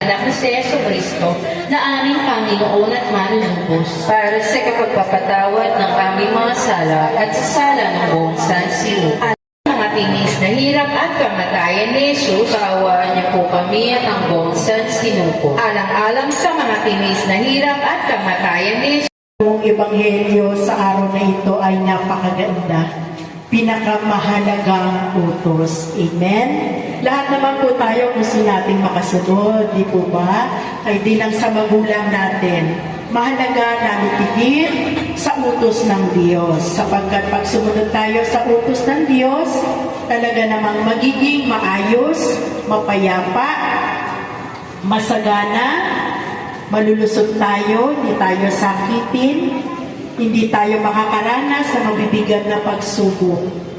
anak ni Jesucristo na aming Panginoon at manunubos para sa kapagpapatawad ng aming mga sala at sa sala ng buong sansinukoy. Mga tinis na hirap at kamatayan ni Jesus, kaawaan niyo po kami at ang buong sansinukoy. Alang-alang sa mga tinis na hirap at kamatayan ni Jesus. Ang ebanghelyo sa araw na ito ay napakaganda. Pinakamahalagang utos. Amen? Lahat naman po tayo gusto nating makasunod, di po ba? Ay di lang sa magulang natin. Mahalaga na itigil sa utos ng Diyos. Sapagkat pag sumunod tayo sa utos ng Diyos, talaga namang magiging maayos, mapayapa, masagana, malulusog tayo, hindi tayo sakitin, hindi tayo makakaranas sa mabibigat na pagsubok.